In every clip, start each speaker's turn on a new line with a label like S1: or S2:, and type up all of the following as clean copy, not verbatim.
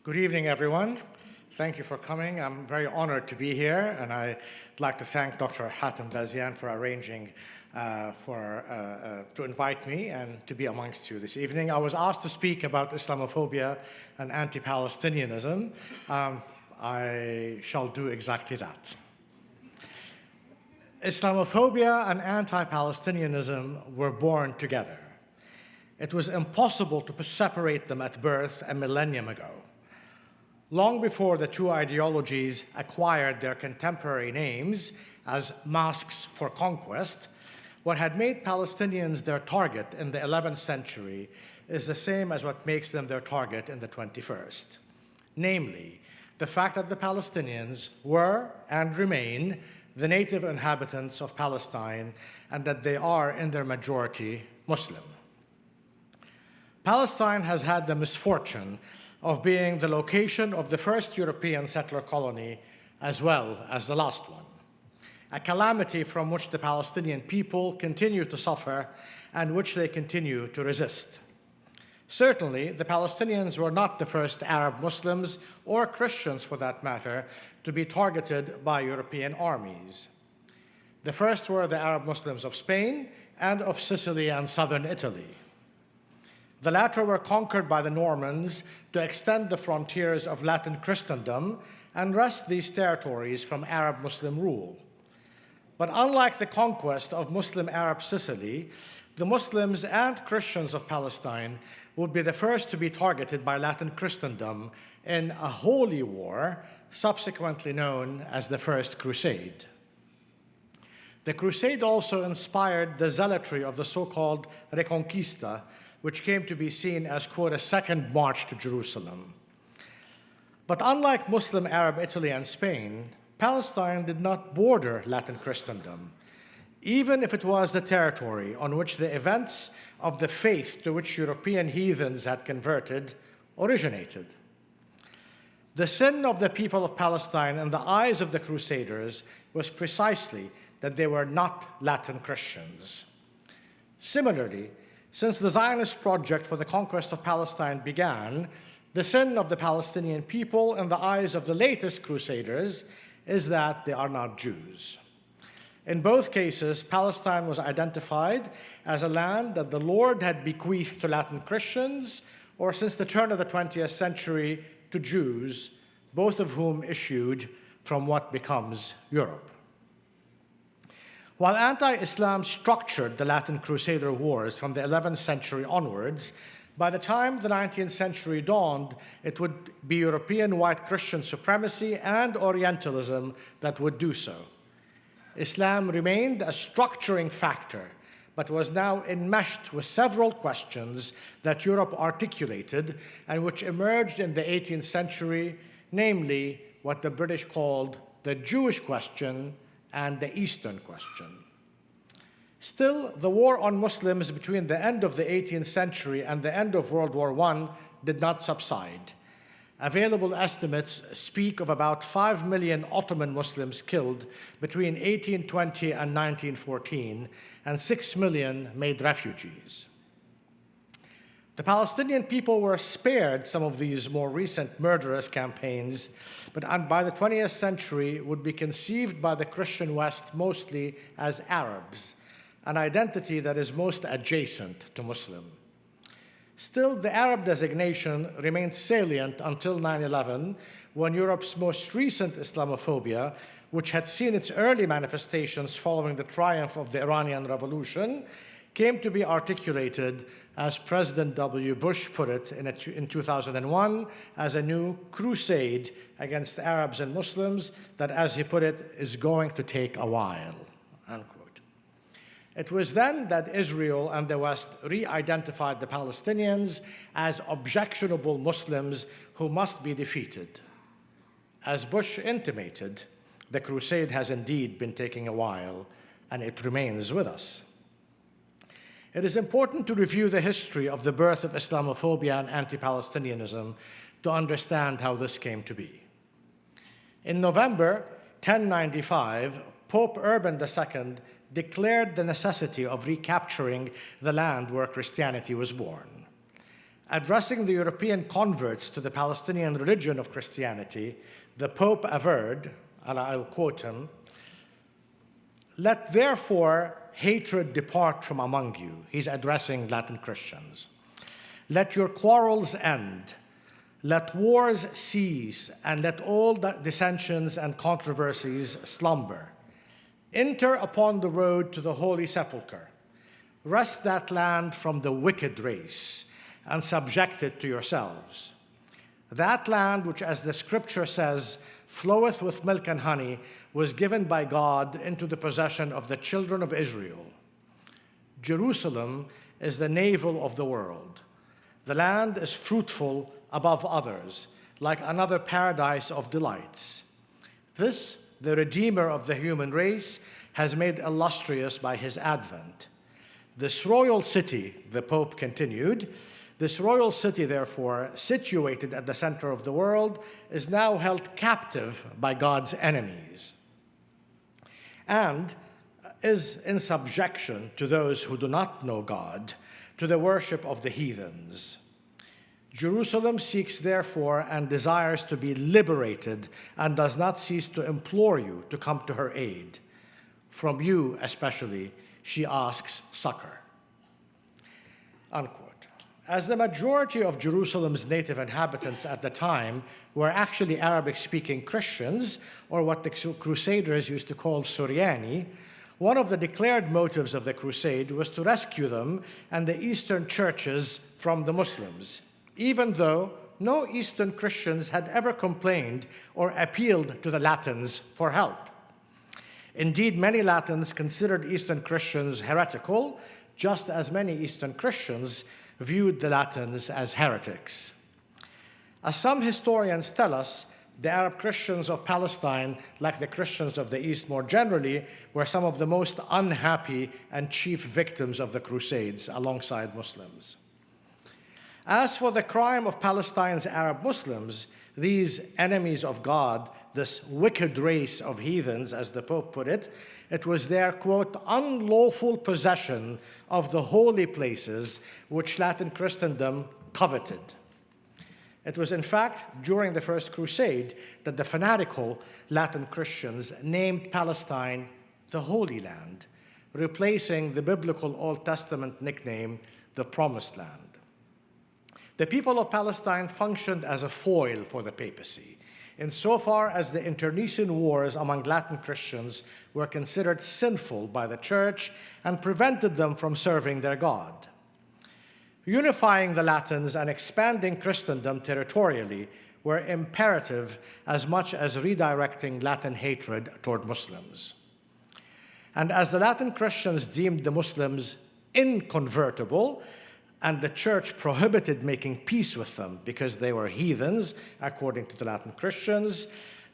S1: Good evening, everyone. Thank you for coming. I'm very honored to be here, and I'd like to thank Dr. Hatem Bazian for arranging to invite me and to be amongst you this evening. I was asked to speak about Islamophobia and anti-Palestinianism. I shall do exactly that. Islamophobia and anti-Palestinianism were born together. It was impossible to separate them at birth a millennium ago. Long before the two ideologies acquired their contemporary names as masks for conquest, what had made Palestinians their target in the 11th century is the same as what makes them their target in the 21st. Namely, the fact that the Palestinians were and remain the native inhabitants of Palestine and that they are in their majority Muslim. Palestine has had the misfortune of being the location of the first European settler colony as well as the last one, a calamity from which the Palestinian people continue to suffer and which they continue to resist. Certainly, the Palestinians were not the first Arab Muslims, or Christians for that matter, to be targeted by European armies. The first were the Arab Muslims of Spain and of Sicily and southern Italy. The latter were conquered by the Normans to extend the frontiers of Latin Christendom and wrest these territories from Arab Muslim rule. But unlike the conquest of Muslim Arab Sicily, the Muslims and Christians of Palestine would be the first to be targeted by Latin Christendom in a holy war, subsequently known as the First Crusade. The Crusade also inspired the zealotry of the so-called Reconquista, which came to be seen as, quote, a second march to Jerusalem. But unlike Muslim Arab Italy and Spain, Palestine did not border Latin Christendom, even if it was the territory on which the events of the faith to which European heathens had converted originated. The sin of the people of Palestine in the eyes of the Crusaders was precisely that they were not Latin Christians. Similarly, since the Zionist project for the conquest of Palestine began, the sin of the Palestinian people in the eyes of the latest Crusaders is that they are not Jews. In both cases, Palestine was identified as a land that the Lord had bequeathed to Latin Christians, or since the turn of the 20th century, to Jews, both of whom issued from what becomes Europe. While anti-Islam structured the Latin Crusader wars from the 11th century onwards, by the time the 19th century dawned, it would be European white Christian supremacy and Orientalism that would do so. Islam remained a structuring factor, but was now enmeshed with several questions that Europe articulated and which emerged in the 18th century, namely what the British called the Jewish question and the Eastern question. Still, the war on Muslims between the end of the 18th century and the end of World War I did not subside. Available estimates speak of about 5 million Ottoman Muslims killed between 1820 and 1914, and 6 million made refugees. The Palestinian people were spared some of these more recent murderous campaigns, but by the 20th century would be conceived by the Christian West mostly as Arabs, an identity that is most adjacent to Muslim. Still, the Arab designation remained salient until 9/11, when Europe's most recent Islamophobia, which had seen its early manifestations following the triumph of the Iranian Revolution, came to be articulated, as President W. Bush put it in 2001, as a new crusade against Arabs and Muslims that, as he put it, is going to take a while, unquote. It was then that Israel and the West re-identified the Palestinians as objectionable Muslims who must be defeated. As Bush intimated, the crusade has indeed been taking a while, and it remains with us. It is important to review the history of the birth of Islamophobia and anti-Palestinianism to understand how this came to be. In November 1095, Pope Urban II declared the necessity of recapturing the land where Christianity was born. Addressing the European converts to the Palestinian religion of Christianity, the Pope averred, and I'll quote him, "Let therefore hatred depart from among you." He's addressing Latin Christians. "Let your quarrels end. Let wars cease, and let all dissensions and controversies slumber. Enter upon the road to the Holy Sepulchre. Wrest that land from the wicked race, and subject it to yourselves. That land which, as the scripture says, floweth with milk and honey, was given by God into the possession of the children of Israel. Jerusalem is the navel of the world. The land is fruitful above others, like another paradise of delights. This, the Redeemer of the human race, has made illustrious by his advent. This royal city," the Pope continued, "this royal city, therefore, situated at the center of the world, is now held captive by God's enemies and is in subjection to those who do not know God, to the worship of the heathens. Jerusalem seeks, therefore, and desires to be liberated and does not cease to implore you to come to her aid. From you, especially, she asks succor." Unquote. As the majority of Jerusalem's native inhabitants at the time were actually Arabic-speaking Christians, or what the Crusaders used to call Suryani, one of the declared motives of the crusade was to rescue them and the Eastern churches from the Muslims, even though no Eastern Christians had ever complained or appealed to the Latins for help. Indeed, many Latins considered Eastern Christians heretical, just as many Eastern Christians viewed the Latins as heretics. As some historians tell us, the Arab Christians of Palestine, like the Christians of the East more generally, were some of the most unhappy and chief victims of the Crusades alongside Muslims. As for the crime of Palestine's Arab Muslims, these enemies of God, this wicked race of heathens, as the Pope put it, it was their, quote, "unlawful possession of the holy places which Latin Christendom coveted." It was, in fact, during the First Crusade that the fanatical Latin Christians named Palestine the Holy Land, replacing the biblical Old Testament nickname, the Promised Land. The people of Palestine functioned as a foil for the papacy, insofar as the internecine wars among Latin Christians were considered sinful by the Church and prevented them from serving their God. Unifying the Latins and expanding Christendom territorially were imperative as much as redirecting Latin hatred toward Muslims. And as the Latin Christians deemed the Muslims inconvertible, and the Church prohibited making peace with them because they were heathens, according to the Latin Christians,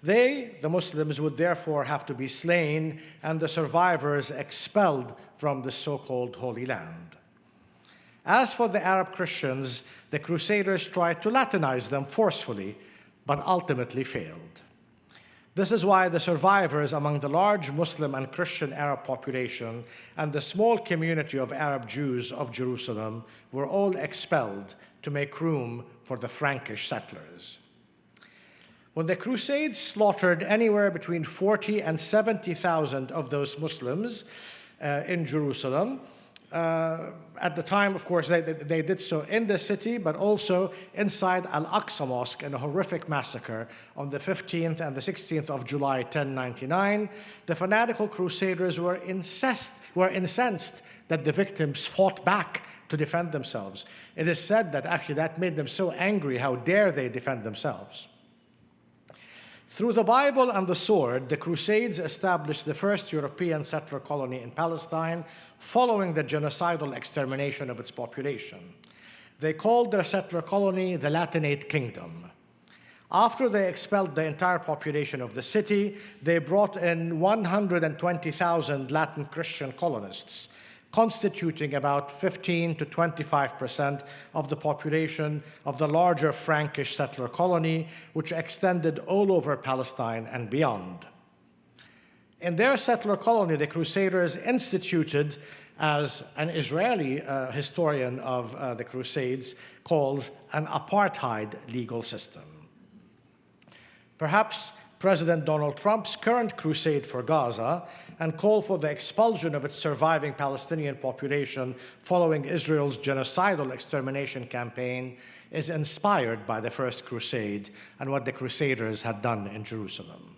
S1: they, the Muslims, would therefore have to be slain and the survivors expelled from the so-called Holy Land. As for the Arab Christians, the Crusaders tried to Latinize them forcefully, but ultimately failed. This is why the survivors among the large Muslim and Christian Arab population and the small community of Arab Jews of Jerusalem were all expelled to make room for the Frankish settlers. When the Crusades slaughtered anywhere between 40 and 70,000 of those Muslims in Jerusalem, at the time, of course, they did so in the city, but also inside Al-Aqsa Mosque in a horrific massacre on the 15th and the 16th of July, 1099. The fanatical Crusaders were incensed that the victims fought back to defend themselves. It is said that actually that made them so angry, how dare they defend themselves? Through the Bible and the sword, the Crusades established the first European settler colony in Palestine following the genocidal extermination of its population. They called their settler colony the Latinate Kingdom. After they expelled the entire population of the city, they brought in 120,000 Latin Christian colonists, constituting about 15 to 25% of the population of the larger Frankish settler colony, which extended all over Palestine and beyond. In their settler colony, the Crusaders instituted as an Israeli historian of the Crusades calls an apartheid legal system. Perhaps President Donald Trump's current crusade for Gaza and call for the expulsion of its surviving Palestinian population following Israel's genocidal extermination campaign is inspired by the First Crusade and what the Crusaders had done in Jerusalem.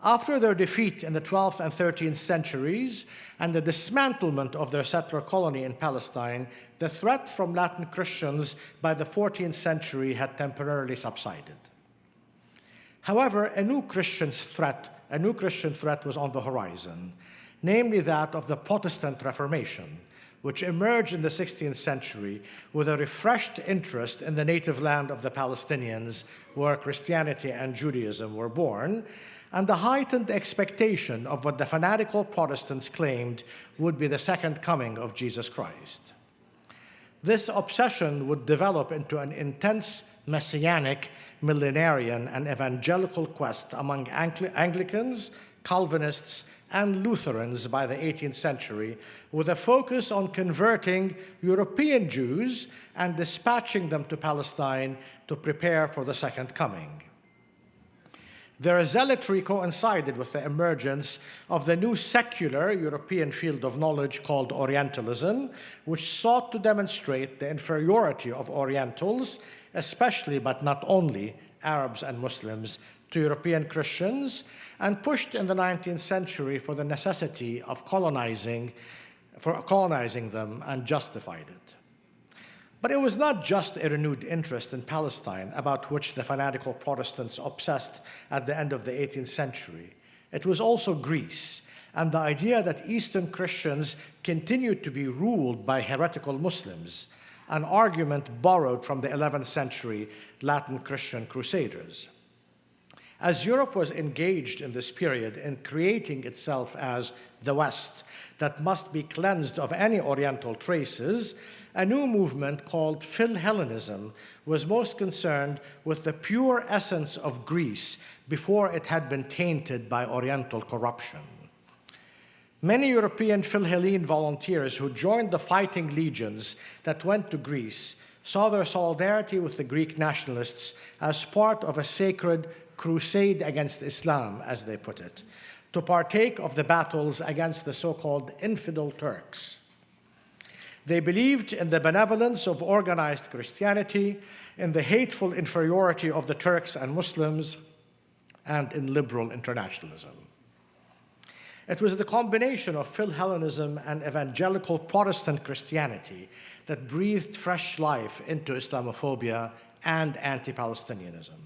S1: After their defeat in the 12th and 13th centuries and the dismantlement of their settler colony in Palestine, the threat from Latin Christians by the 14th century had temporarily subsided. However, a new Christian threat was on the horizon, namely that of the Protestant Reformation, which emerged in the 16th century with a refreshed interest in the native land of the Palestinians, where Christianity and Judaism were born, and the heightened expectation of what the fanatical Protestants claimed would be the second coming of Jesus Christ. This obsession would develop into an intense messianic, millenarian, and evangelical quest among Anglicans, Calvinists, and Lutherans by the 18th century, with a focus on converting European Jews and dispatching them to Palestine to prepare for the second coming. Their zealotry coincided with the emergence of the new secular European field of knowledge called Orientalism, which sought to demonstrate the inferiority of Orientals, especially but not only Arabs and Muslims, to European Christians, and pushed in the 19th century for the necessity of colonizing them and justified it. But it was not just a renewed interest in Palestine, about which the fanatical Protestants obsessed at the end of the 18th century. It was also Greece, and the idea that Eastern Christians continued to be ruled by heretical Muslims, an argument borrowed from the 11th century Latin Christian crusaders. As Europe was engaged in this period in creating itself as the West that must be cleansed of any Oriental traces, a new movement called Philhellenism was most concerned with the pure essence of Greece before it had been tainted by Oriental corruption. Many European Philhellene volunteers who joined the fighting legions that went to Greece saw their solidarity with the Greek nationalists as part of a sacred crusade against Islam, as they put it, to partake of the battles against the so-called infidel Turks. They believed in the benevolence of organized Christianity, in the hateful inferiority of the Turks and Muslims, and in liberal internationalism. It was the combination of Philhellenism and evangelical Protestant Christianity that breathed fresh life into Islamophobia and anti-Palestinianism.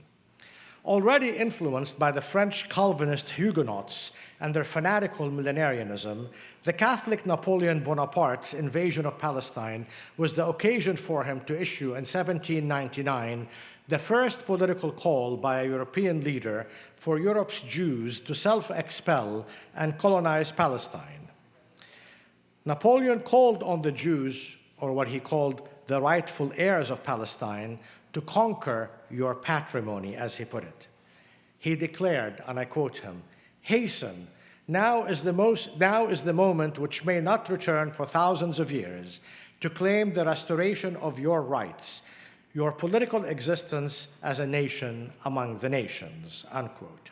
S1: Already influenced by the French Calvinist Huguenots and their fanatical millenarianism, the Catholic Napoleon Bonaparte's invasion of Palestine was the occasion for him to issue in 1799 the first political call by a European leader for Europe's Jews to self-expel and colonize Palestine. Napoleon called on the Jews, or what he called the rightful heirs of Palestine, to conquer your patrimony, as he put it. He declared, and I quote him, "Hasten, now is the moment which may not return for thousands of years, to claim the restoration of your rights, your political existence as a nation among the nations," unquote.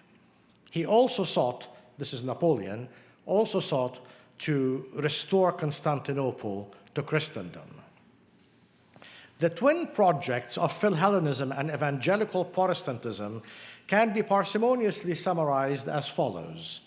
S1: He also sought, this is Napoleon, also sought to restore Constantinople to Christendom. The twin projects of Philhellenism and evangelical Protestantism can be parsimoniously summarized as follows.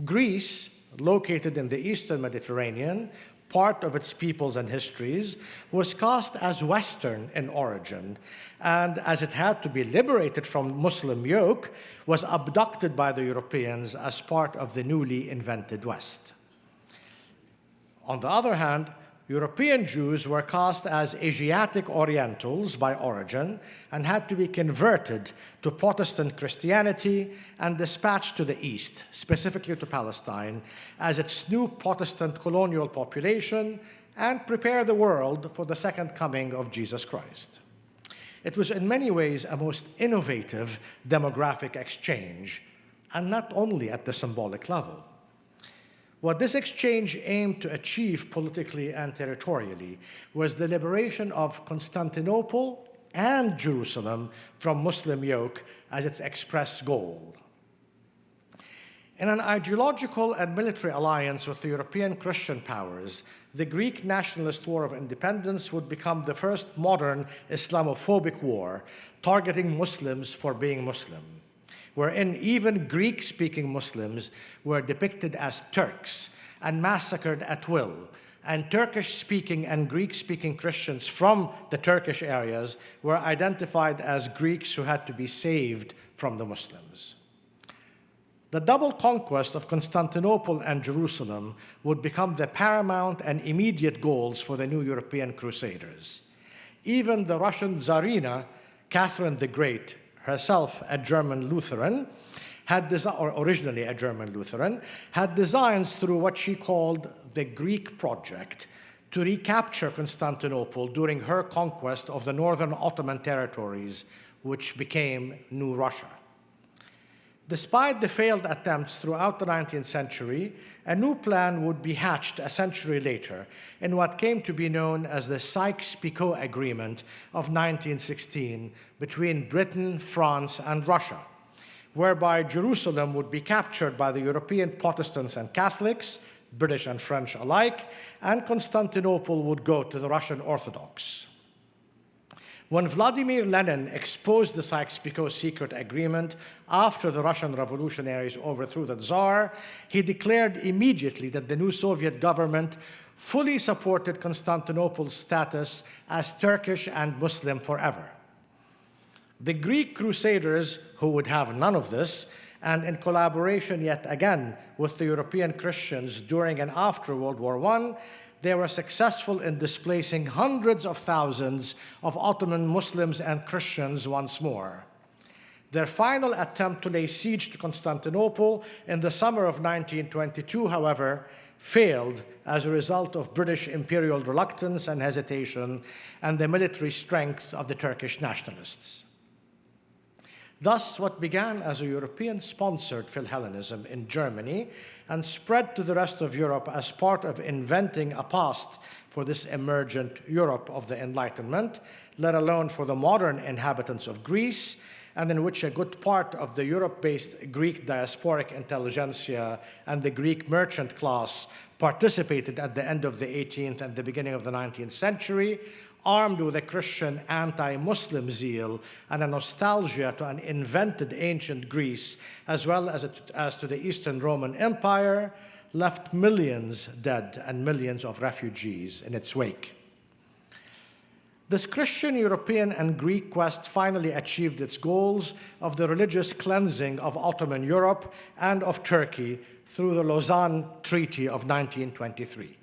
S1: Greece, located in the Eastern Mediterranean, part of its peoples and histories, was cast as Western in origin, and as it had to be liberated from Muslim yoke, was abducted by the Europeans as part of the newly invented West. On the other hand, European Jews were cast as Asiatic Orientals by origin and had to be converted to Protestant Christianity and dispatched to the East, specifically to Palestine, as its new Protestant colonial population and prepare the world for the second coming of Jesus Christ. It was in many ways a most innovative demographic exchange, and not only at the symbolic level. What this exchange aimed to achieve politically and territorially was the liberation of Constantinople and Jerusalem from Muslim yoke as its express goal. In an ideological and military alliance with the European Christian powers, the Greek nationalist war of independence would become the first modern Islamophobic war targeting Muslims for being Muslim, wherein even Greek-speaking Muslims were depicted as Turks and massacred at will, and Turkish-speaking and Greek-speaking Christians from the Turkish areas were identified as Greeks who had to be saved from the Muslims. The double conquest of Constantinople and Jerusalem would become the paramount and immediate goals for the new European crusaders. Even the Russian Tsarina, Catherine the Great, herself a German Lutheran, originally a German Lutheran, had designs through what she called the Greek Project to recapture Constantinople during her conquest of the northern Ottoman territories, which became New Russia. Despite the failed attempts throughout the 19th century, a new plan would be hatched a century later in what came to be known as the Sykes-Picot Agreement of 1916 between Britain, France, and Russia, whereby Jerusalem would be captured by the European Protestants and Catholics, British and French alike, and Constantinople would go to the Russian Orthodox. When Vladimir Lenin exposed the Sykes-Picot secret agreement after the Russian revolutionaries overthrew the Tsar, he declared immediately that the new Soviet government fully supported Constantinople's status as Turkish and Muslim forever. The Greek crusaders, who would have none of this, and in collaboration yet again with the European Christians during and after World War I, they were successful in displacing hundreds of thousands of Ottoman Muslims and Christians once more. Their final attempt to lay siege to Constantinople in the summer of 1922, however, failed as a result of British imperial reluctance and hesitation and the military strength of the Turkish nationalists. Thus, what began as a European-sponsored Philhellenism in Germany and spread to the rest of Europe as part of inventing a past for this emergent Europe of the Enlightenment, let alone for the modern inhabitants of Greece, and in which a good part of the Europe-based Greek diasporic intelligentsia and the Greek merchant class participated at the end of the 18th and the beginning of the 19th century, armed with a Christian anti-Muslim zeal and a nostalgia to an invented ancient Greece, as well as to the Eastern Roman Empire, left millions dead and millions of refugees in its wake. This Christian, European, and Greek quest finally achieved its goals of the religious cleansing of Ottoman Europe and of Turkey through the Lausanne Treaty of 1923.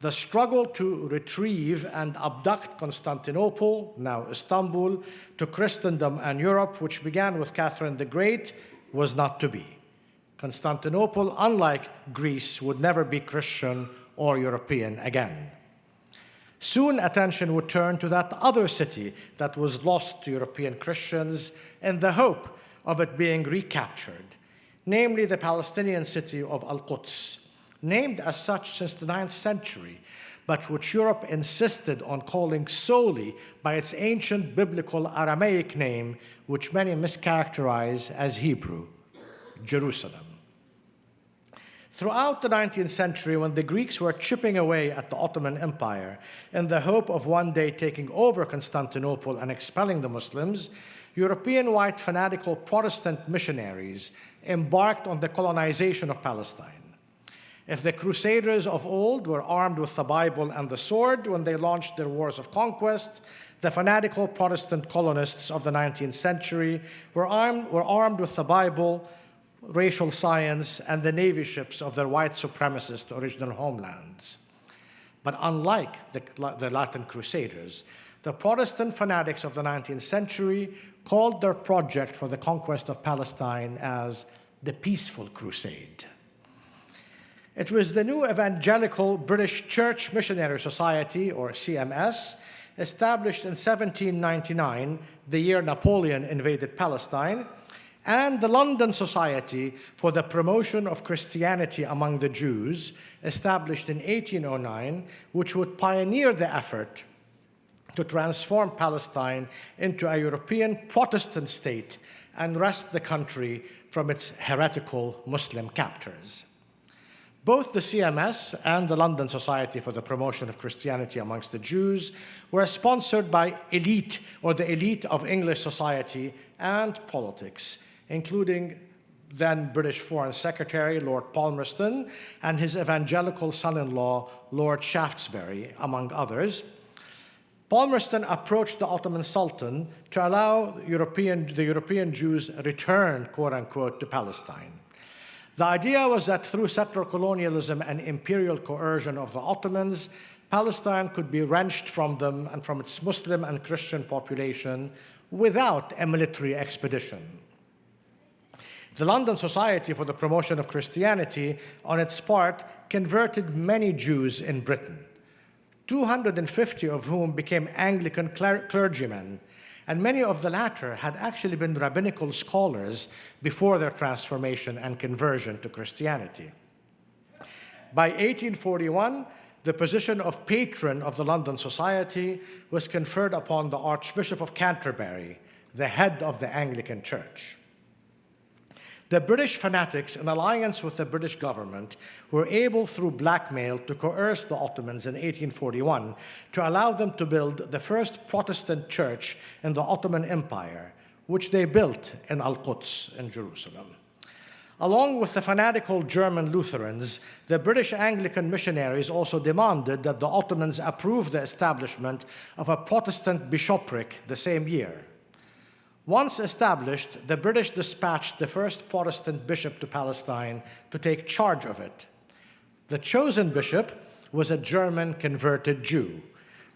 S1: The struggle to retrieve and abduct Constantinople, now Istanbul, to Christendom and Europe, which began with Catherine the Great, was not to be. Constantinople, unlike Greece, would never be Christian or European again. Soon attention would turn to that other city that was lost to European Christians in the hope of it being recaptured, namely the Palestinian city of Al-Quds, named as such since the 9th century, but which Europe insisted on calling solely by its ancient biblical Aramaic name, which many mischaracterize as Hebrew, Jerusalem. Throughout the 19th century, when the Greeks were chipping away at the Ottoman Empire in the hope of one day taking over Constantinople and expelling the Muslims, European white fanatical Protestant missionaries embarked on the colonization of Palestine. If the Crusaders of old were armed with the Bible and the sword when they launched their wars of conquest, the fanatical Protestant colonists of the 19th century were armed with the Bible, racial science, and the navy ships of their white supremacist original homelands. But unlike the Latin Crusaders, the Protestant fanatics of the 19th century called their project for the conquest of Palestine as the Peaceful Crusade. It was the new evangelical British Church Missionary Society, or CMS, established in 1799, the year Napoleon invaded Palestine, and the London Society for the Promotion of Christianity Among the Jews, established in 1809, which would pioneer the effort to transform Palestine into a European Protestant state and wrest the country from its heretical Muslim captors. Both the CMS and the London Society for the Promotion of Christianity Amongst the Jews were sponsored by elite, or the elite of English society and politics, including then British Foreign Secretary Lord Palmerston and his evangelical son-in-law Lord Shaftesbury, among others. Palmerston approached the Ottoman Sultan to allow the European Jews return, quote-unquote, to Palestine. The idea was that through settler colonialism and imperial coercion of the Ottomans, Palestine could be wrenched from them and from its Muslim and Christian population without a military expedition. The London Society for the Promotion of Christianity, on its part, converted many Jews in Britain, 250 of whom became Anglican clergymen, and many of the latter had actually been rabbinical scholars before their transformation and conversion to Christianity. By 1841, the position of patron of the London Society was conferred upon the Archbishop of Canterbury, the head of the Anglican Church. The British fanatics, in alliance with the British government, were able through blackmail to coerce the Ottomans in 1841 to allow them to build the first Protestant church in the Ottoman Empire, which they built in Al-Quds in Jerusalem. Along with the fanatical German Lutherans, the British Anglican missionaries also demanded that the Ottomans approve the establishment of a Protestant bishopric the same year. Once established, the British dispatched the first Protestant bishop to Palestine to take charge of it. The chosen bishop was a German converted Jew,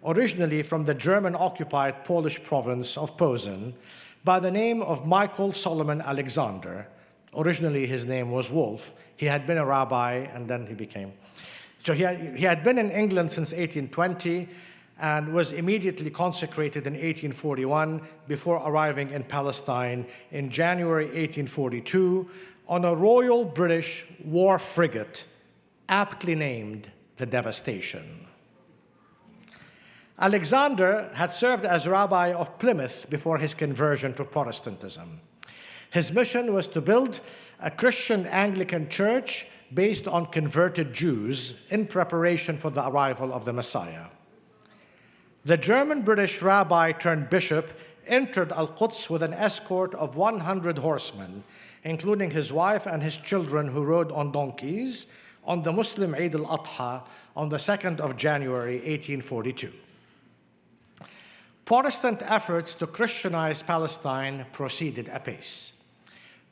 S1: originally from the German-occupied Polish province of Posen, by the name of Michael Solomon Alexander. Originally, his name was Wolf. He had been a rabbi, and then he became... So he had been in England since 1820, and was immediately consecrated in 1841 before arriving in Palestine in January 1842 on a Royal British war frigate, aptly named the Devastation. Alexander had served as rabbi of Plymouth before his conversion to Protestantism. His mission was to build a Christian Anglican church based on converted Jews in preparation for the arrival of the Messiah. The German-British rabbi turned bishop entered Al-Quds with an escort of 100 horsemen, including his wife and his children who rode on donkeys, on the Muslim Eid al-Adha on the 2nd of January, 1842. Protestant efforts to Christianize Palestine proceeded apace.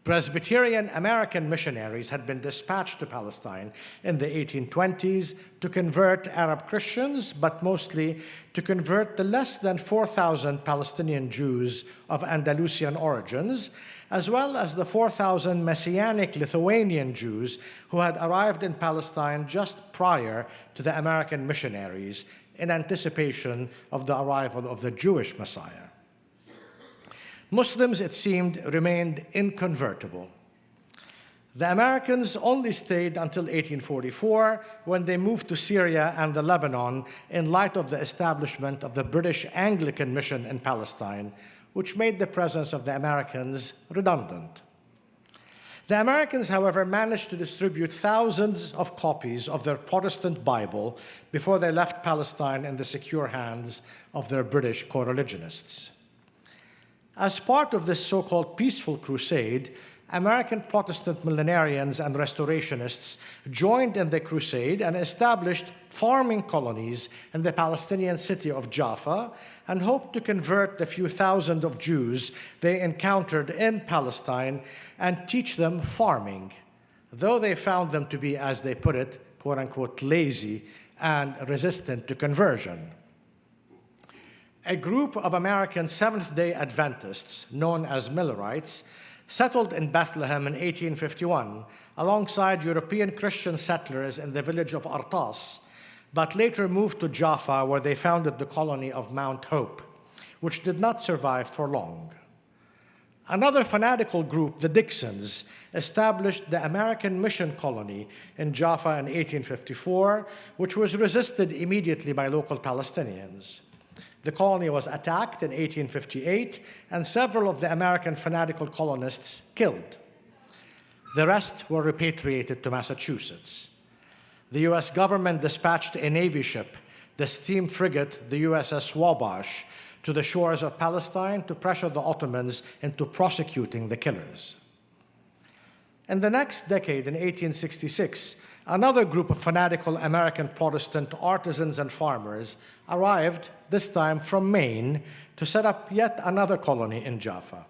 S1: Presbyterian American missionaries had been dispatched to Palestine in the 1820s to convert Arab Christians, but mostly to convert the less than 4,000 Palestinian Jews of Andalusian origins, as well as the 4,000 Messianic Lithuanian Jews who had arrived in Palestine just prior to the American missionaries in anticipation of the arrival of the Jewish Messiah. Muslims, it seemed, remained inconvertible. The Americans only stayed until 1844, when they moved to Syria and the Lebanon in light of the establishment of the British Anglican mission in Palestine, which made the presence of the Americans redundant. The Americans, however, managed to distribute thousands of copies of their Protestant Bible before they left Palestine in the secure hands of their British co-religionists. As part of this so-called peaceful crusade, American Protestant millenarians and restorationists joined in the crusade and established farming colonies in the Palestinian city of Jaffa and hoped to convert the few thousand of Jews they encountered in Palestine and teach them farming, though they found them to be, as they put it, quote-unquote, lazy and resistant to conversion. A group of American Seventh-day Adventists, known as Millerites, settled in Bethlehem in 1851 alongside European Christian settlers in the village of Artas, but later moved to Jaffa, where they founded the colony of Mount Hope, which did not survive for long. Another fanatical group, the Dixons, established the American Mission Colony in Jaffa in 1854, which was resisted immediately by local Palestinians. The colony was attacked in 1858, and several of the American fanatical colonists killed. The rest were repatriated to Massachusetts. The US government dispatched a Navy ship, the steam frigate, the USS Wabash, to the shores of Palestine to pressure the Ottomans into prosecuting the killers. In the next decade, in 1866, another group of fanatical American Protestant artisans and farmers arrived, this time from Maine, to set up yet another colony in Jaffa.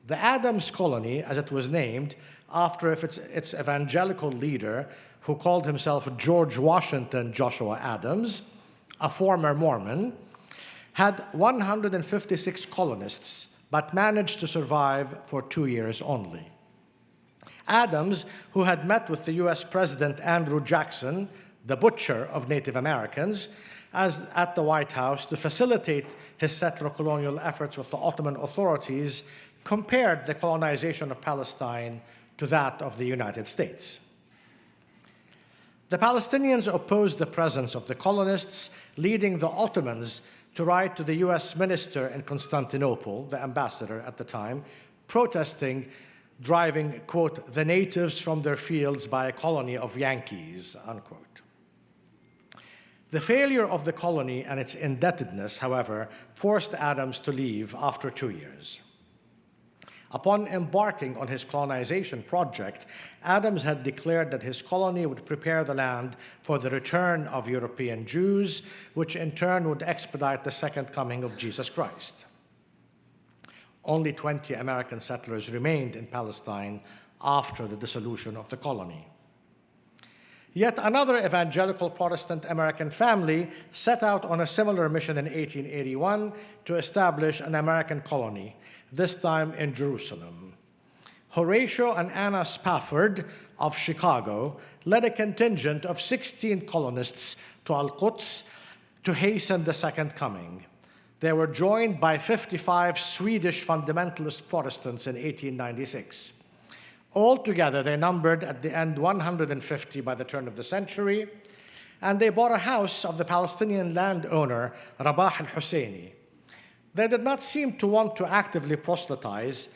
S1: The Adams Colony, as it was named, after its evangelical leader, who called himself George Washington Joshua Adams, a former Mormon, had 156 colonists, but managed to survive for 2 years only. Adams, who had met with the US President Andrew Jackson, the butcher of Native Americans, at the White House to facilitate his settler colonial efforts with the Ottoman authorities, compared the colonization of Palestine to that of the United States. The Palestinians opposed the presence of the colonists, leading the Ottomans to write to the US minister in Constantinople, the ambassador at the time, protesting driving, quote, the natives from their fields by a colony of Yankees, unquote. The failure of the colony and its indebtedness, however, forced Adams to leave after 2 years. Upon embarking on his colonization project, Adams had declared that his colony would prepare the land for the return of European Jews, which in turn would expedite the second coming of Jesus Christ. Only 20 American settlers remained in Palestine after the dissolution of the colony. Yet another evangelical Protestant American family set out on a similar mission in 1881 to establish an American colony, this time in Jerusalem. Horatio and Anna Spafford of Chicago led a contingent of 16 colonists to Al-Quds to hasten the second coming. They were joined by 55 Swedish fundamentalist Protestants in 1896. Altogether, they numbered at the end 150 by the turn of the century, and they bought a house of the Palestinian landowner Rabah al-Husseini. They did not seem to want to actively proselytize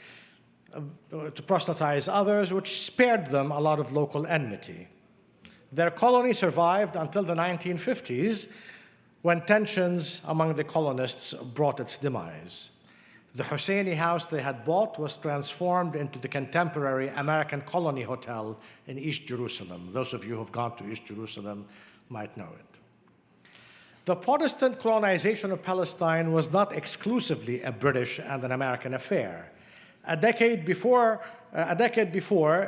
S1: others, which spared them a lot of local enmity. Their colony survived until the 1950s, when tensions among the colonists brought its demise. The Husseini house they had bought was transformed into the contemporary American Colony Hotel in East Jerusalem. Those of you who have gone to East Jerusalem might know it. The Protestant colonization of Palestine was not exclusively a British and an American affair. A decade before,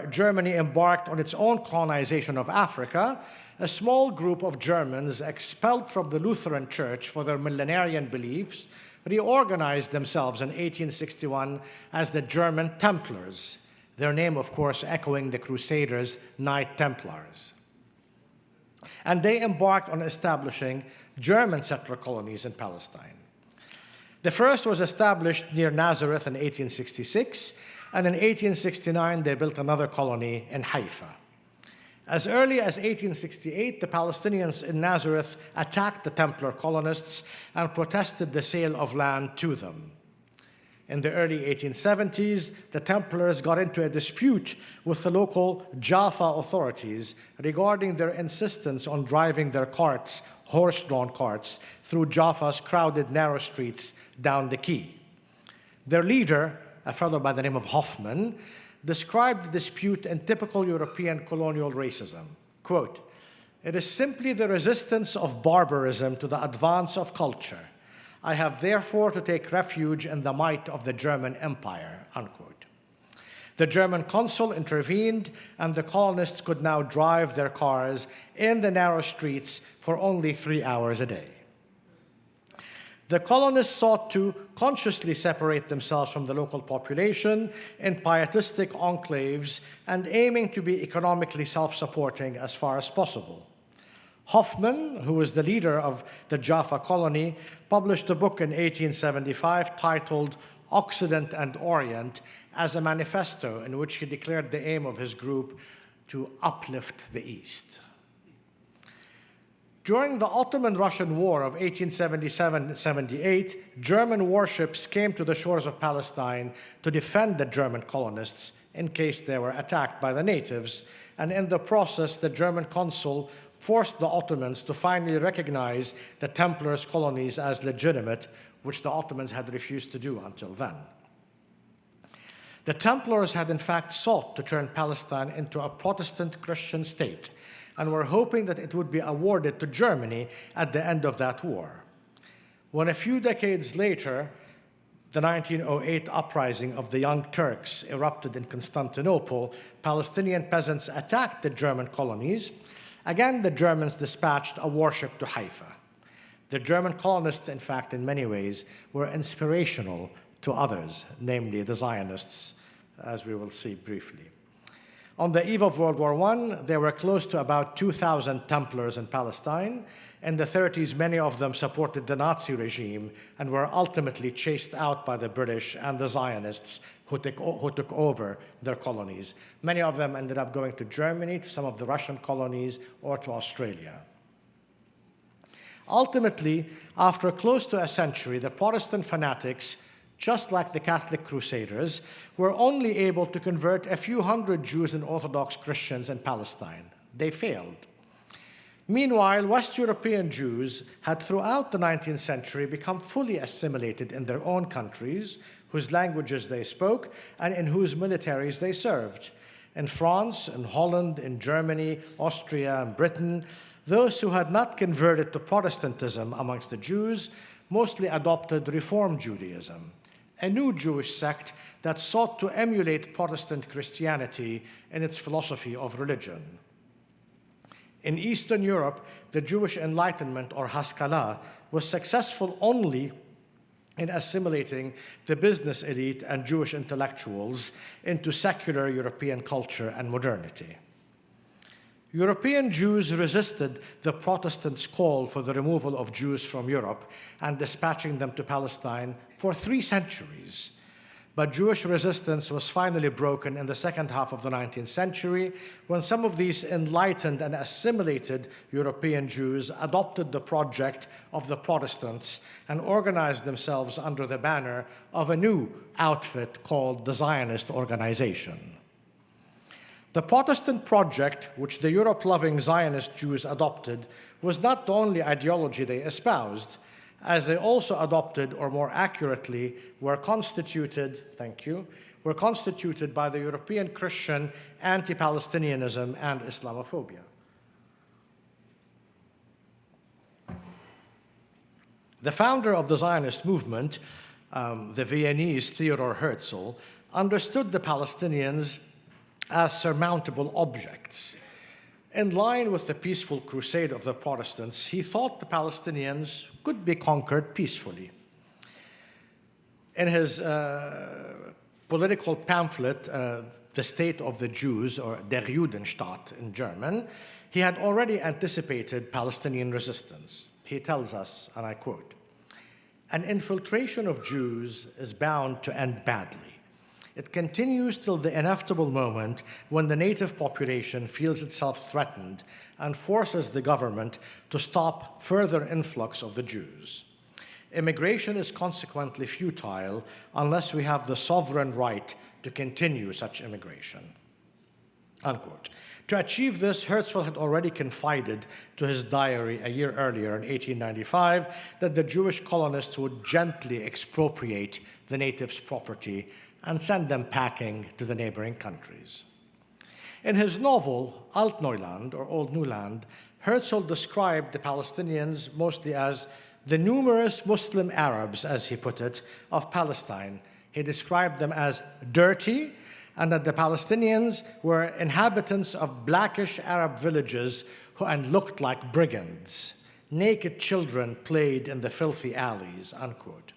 S1: Germany embarked on its own colonization of Africa. A small group of Germans expelled from the Lutheran Church for their millenarian beliefs reorganized themselves in 1861 as the German Templars, their name, of course, echoing the Crusaders' Knight Templars. And they embarked on establishing German settler colonies in Palestine. The first was established near Nazareth in 1866, and in 1869 they built another colony in Haifa. As early as 1868, the Palestinians in Nazareth attacked the Templar colonists and protested the sale of land to them. In the early 1870s, the Templars got into a dispute with the local Jaffa authorities regarding their insistence on driving their carts, horse-drawn carts, through Jaffa's crowded, narrow streets down the quay. Their leader, a fellow by the name of Hoffman, described the dispute in typical European colonial racism. Quote, "It is simply the resistance of barbarism to the advance of culture. I have therefore to take refuge in the might of the German Empire," unquote. The German consul intervened, and the colonists could now drive their cars in the narrow streets for only 3 hours a day. The colonists sought to consciously separate themselves from the local population in pietistic enclaves and aiming to be economically self-supporting as far as possible. Hoffman, who was the leader of the Jaffa colony, published a book in 1875 titled Occident and Orient as a manifesto in which he declared the aim of his group to uplift the East. During the Ottoman-Russian War of 1877-78, German warships came to the shores of Palestine to defend the German colonists in case they were attacked by the natives, and in the process, the German consul forced the Ottomans to finally recognize the Templars' colonies as legitimate, which the Ottomans had refused to do until then. The Templars had in fact sought to turn Palestine into a Protestant Christian state and were hoping that it would be awarded to Germany at the end of that war. When a few decades later, the 1908 uprising of the Young Turks erupted in Constantinople, Palestinian peasants attacked the German colonies. Again, the Germans dispatched a warship to Haifa. The German colonists, in fact, in many ways, were inspirational to others, namely the Zionists, as we will see briefly. On the eve of World War I, there were close to about 2,000 Templars in Palestine. In the 30s, many of them supported the Nazi regime and were ultimately chased out by the British and the Zionists who took over their colonies. Many of them ended up going to Germany, to some of the Russian colonies, or to Australia. Ultimately, after close to a century, the Protestant fanatics, just like the Catholic Crusaders, were only able to convert a few hundred Jews and Orthodox Christians in Palestine. They failed. Meanwhile, West European Jews had throughout the 19th century become fully assimilated in their own countries, whose languages they spoke, and in whose militaries they served. In France, in Holland, in Germany, Austria, and Britain, those who had not converted to Protestantism amongst the Jews mostly adopted Reform Judaism, a new Jewish sect that sought to emulate Protestant Christianity in its philosophy of religion. In Eastern Europe, the Jewish Enlightenment, or Haskalah, was successful only in assimilating the business elite and Jewish intellectuals into secular European culture and modernity. European Jews resisted the Protestants' call for the removal of Jews from Europe and dispatching them to Palestine for 3 centuries. But Jewish resistance was finally broken in the second half of the 19th century when some of these enlightened and assimilated European Jews adopted the project of the Protestants and organized themselves under the banner of a new outfit called the Zionist Organization. The Protestant project, which the Europe-loving Zionist Jews adopted, was not the only ideology they espoused, as they also adopted, or more accurately, were constituted by the European Christian Anti-Palestinianism and Islamophobia. The founder of the Zionist movement, the Viennese Theodor Herzl, understood the Palestinians as surmountable objects. In line with the peaceful crusade of the Protestants, he thought the Palestinians could be conquered peacefully. In his political pamphlet, The State of the Jews, or Der Judenstaat in German, he had already anticipated Palestinian resistance. He tells us, and I quote, "An infiltration of Jews is bound to end badly. It continues till the inevitable moment when the native population feels itself threatened and forces the government to stop further influx of the Jews. Immigration is consequently futile unless we have the sovereign right to continue such immigration." Unquote. To achieve this, Herzl had already confided to his diary a year earlier in 1895 that the Jewish colonists would gently expropriate the natives' property and send them packing to the neighboring countries. In his novel, Altneuland, or Old New Land, Herzl described the Palestinians mostly as the numerous Muslim Arabs, as he put it, of Palestine. He described them as dirty, and that the Palestinians were inhabitants of blackish Arab villages and looked like brigands. Naked children played in the filthy alleys, unquote.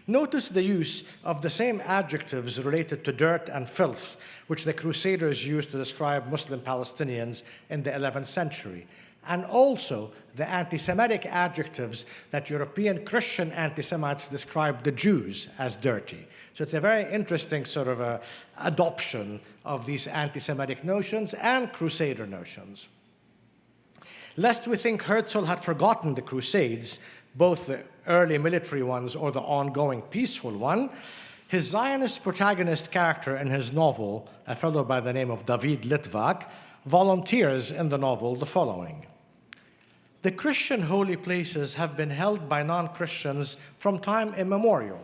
S1: Notice the use of the same adjectives related to dirt and filth, which the Crusaders used to describe Muslim Palestinians in the 11th century. and also the anti-Semitic adjectives that European Christian anti-Semites describe the Jews as dirty. So it's a very interesting sort of adoption of these anti-Semitic notions and Crusader notions. Lest we think Herzl had forgotten the Crusades, both the early military ones or the ongoing peaceful one, his Zionist protagonist character in his novel, a fellow by the name of David Litvak, volunteers in the novel the following. The Christian holy places have been held by non-Christians from time immemorial.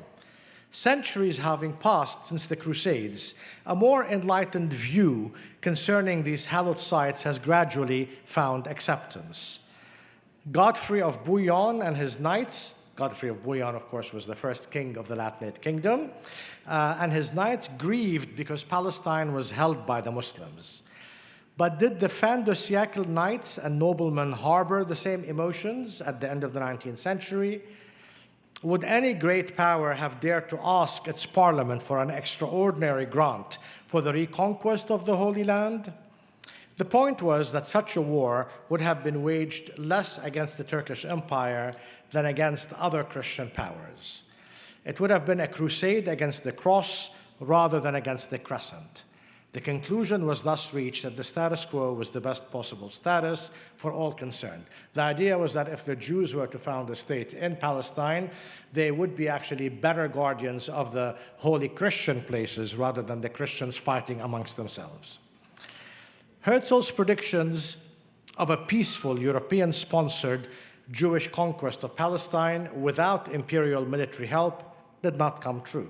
S1: Centuries having passed since the Crusades, a more enlightened view concerning these hallowed sites has gradually found acceptance. Godfrey of Bouillon and his knights, Godfrey of Bouillon, of course, was the first king of the Latinate kingdom, and his knights grieved because Palestine was held by the Muslims. But did the fin de siècle knights and noblemen harbor the same emotions at the end of the 19th century? Would any great power have dared to ask its parliament for an extraordinary grant for the reconquest of the Holy Land? The point was that such a war would have been waged less against the Turkish Empire than against other Christian powers. It would have been a crusade against the cross rather than against the crescent. The conclusion was thus reached that the status quo was the best possible status for all concerned. The idea was that if the Jews were to found a state in Palestine, they would be actually better guardians of the holy Christian places rather than the Christians fighting amongst themselves. Herzl's predictions of a peaceful European-sponsored Jewish conquest of Palestine without imperial military help did not come true,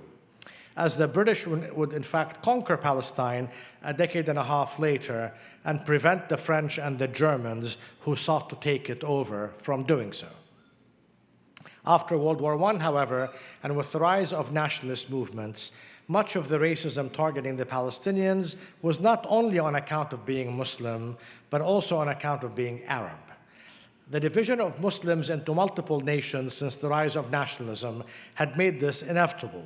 S1: as the British would in fact conquer Palestine a decade and a half later and prevent the French and the Germans who sought to take it over from doing so. After World War I, however, and with the rise of nationalist movements, much of the racism targeting the Palestinians was not only on account of being Muslim, but also on account of being Arab. The division of Muslims into multiple nations since the rise of nationalism had made this inevitable.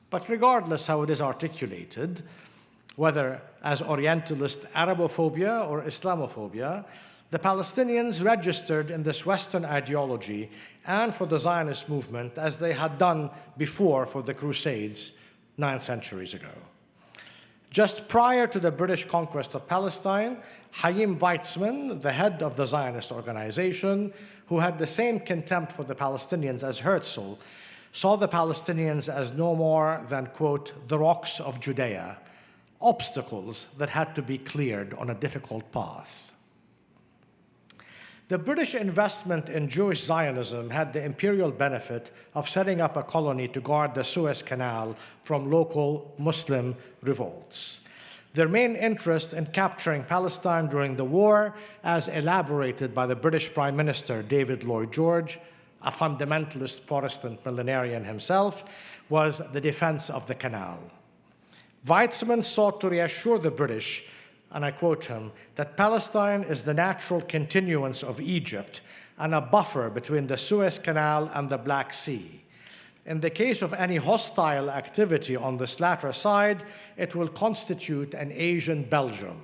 S1: But regardless how it is articulated, whether as Orientalist Arabophobia or Islamophobia, the Palestinians registered in this Western ideology and for the Zionist movement as they had done before for the Crusades 9 centuries ago. Just prior to the British conquest of Palestine, Chaim Weizmann, the head of the Zionist organization, who had the same contempt for the Palestinians as Herzl, saw the Palestinians as no more than, quote, the rocks of Judea, obstacles that had to be cleared on a difficult path. The British investment in Jewish Zionism had the imperial benefit of setting up a colony to guard the Suez Canal from local Muslim revolts. Their main interest in capturing Palestine during the war, as elaborated by the British Prime Minister David Lloyd George, a fundamentalist Protestant millenarian himself, was the defense of the canal. Weizmann sought to reassure the British, and I quote him, that Palestine is the natural continuance of Egypt and a buffer between the Suez Canal and the Black Sea. In the case of any hostile activity on this latter side, it will constitute an Asian Belgium,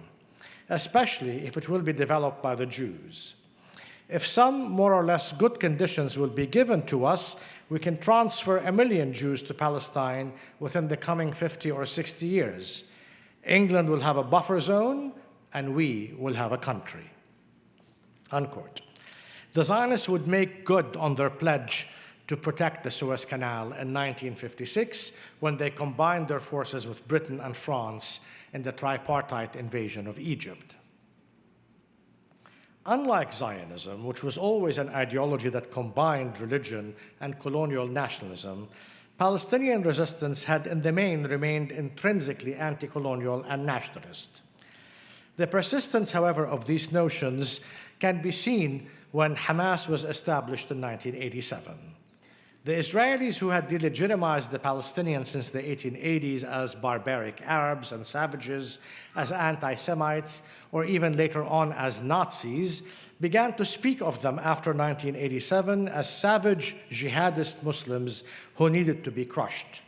S1: especially if it will be developed by the Jews. If some more or less good conditions will be given to us, we can transfer 1 million Jews to Palestine within the coming 50 or 60 years. England will have a buffer zone, and we will have a country. Unquote. The Zionists would make good on their pledge to protect the Suez Canal in 1956 when they combined their forces with Britain and France in the tripartite invasion of Egypt. Unlike Zionism, which was always an ideology that combined religion and colonial nationalism, Palestinian resistance had in the main remained intrinsically anti-colonial and nationalist. The persistence, however, of these notions can be seen when Hamas was established in 1987. The Israelis, who had delegitimized the Palestinians since the 1880s as barbaric Arabs and savages, as anti-Semites, or even later on as Nazis, began to speak of them after 1987 as savage jihadist Muslims who needed to be crushed.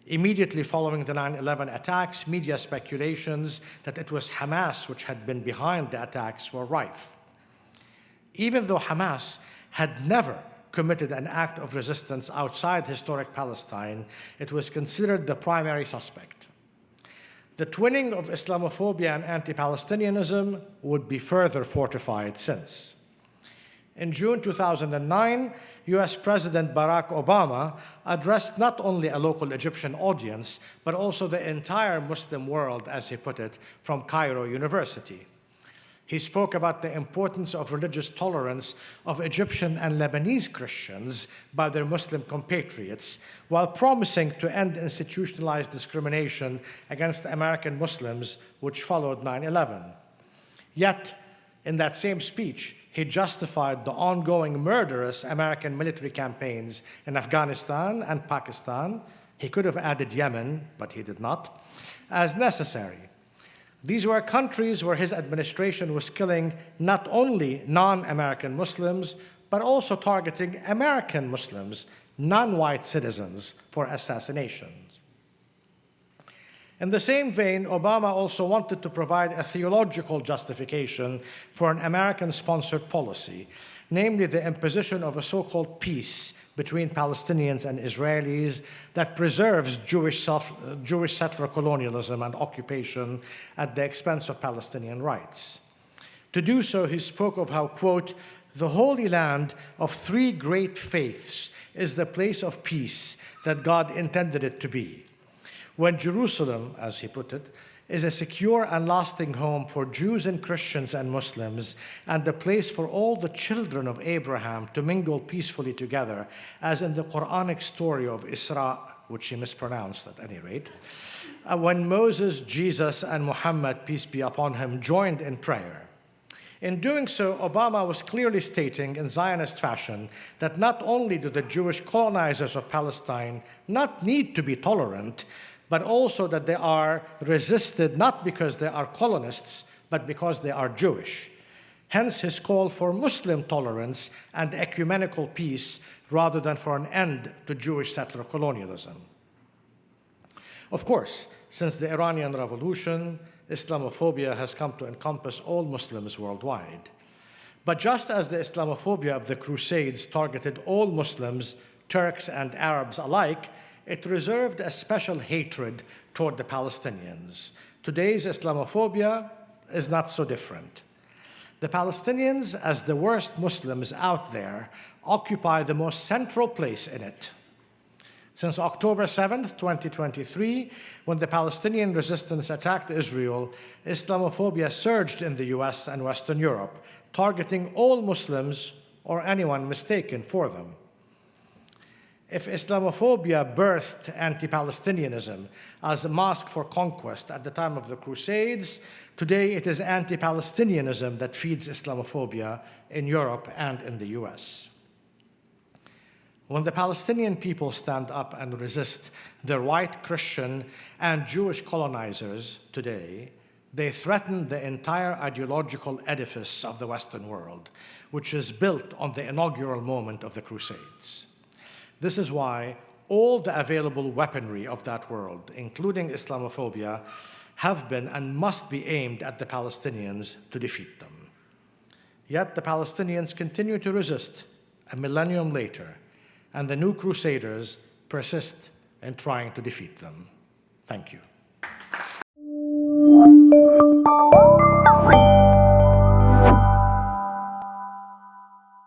S1: Immediately following the 9/11 attacks, media speculations that it was Hamas which had been behind the attacks were rife. Even though Hamas had never committed an act of resistance outside historic Palestine, it was considered the primary suspect. The twinning of Islamophobia and anti-Palestinianism would be further fortified since. In June 2009, US President Barack Obama addressed not only a local Egyptian audience, but also the entire Muslim world, as he put it, from Cairo University. He spoke about the importance of religious tolerance of Egyptian and Lebanese Christians by their Muslim compatriots, while promising to end institutionalized discrimination against American Muslims, which followed 9/11. Yet, in that same speech, he justified the ongoing murderous American military campaigns in Afghanistan and Pakistan — he could have added Yemen, but he did not — as necessary. These were countries where his administration was killing not only non-American Muslims, but also targeting American Muslims, non-white citizens, for assassinations. In the same vein, Obama also wanted to provide a theological justification for an American-sponsored policy, namely the imposition of a so-called peace between Palestinians and Israelis that preserves Jewish settler colonialism and occupation at the expense of Palestinian rights. To do so, he spoke of how, quote, "the Holy Land of three great faiths is the place of peace that God intended it to be. When Jerusalem," as he put it, "is a secure and lasting home for Jews and Christians and Muslims, and a place for all the children of Abraham to mingle peacefully together, as in the Quranic story of Isra," which he mispronounced at any rate, "when Moses, Jesus, and Muhammad, peace be upon him, joined in prayer." In doing so, Obama was clearly stating in Zionist fashion that not only do the Jewish colonizers of Palestine not need to be tolerant, but also that they are resisted not because they are colonists, but because they are Jewish. Hence his call for Muslim tolerance and ecumenical peace rather than for an end to Jewish settler colonialism. Of course, since the Iranian Revolution, Islamophobia has come to encompass all Muslims worldwide. But just as the Islamophobia of the Crusades targeted all Muslims, Turks and Arabs alike, it reserved a special hatred toward the Palestinians. Today's Islamophobia is not so different. The Palestinians, as the worst Muslims out there, occupy the most central place in it. Since October 7th, 2023, when the Palestinian resistance attacked Israel, Islamophobia surged in the US and Western Europe, targeting all Muslims or anyone mistaken for them. If Islamophobia birthed anti-Palestinianism as a mask for conquest at the time of the Crusades, today it is anti-Palestinianism that feeds Islamophobia in Europe and in the US. When the Palestinian people stand up and resist their white Christian and Jewish colonizers today, they threaten the entire ideological edifice of the Western world, which is built on the inaugural moment of the Crusades. This is why all the available weaponry of that world, including Islamophobia, have been and must be aimed at the Palestinians to defeat them. Yet the Palestinians continue to resist a millennium later, and the new crusaders persist in trying to defeat them. Thank you.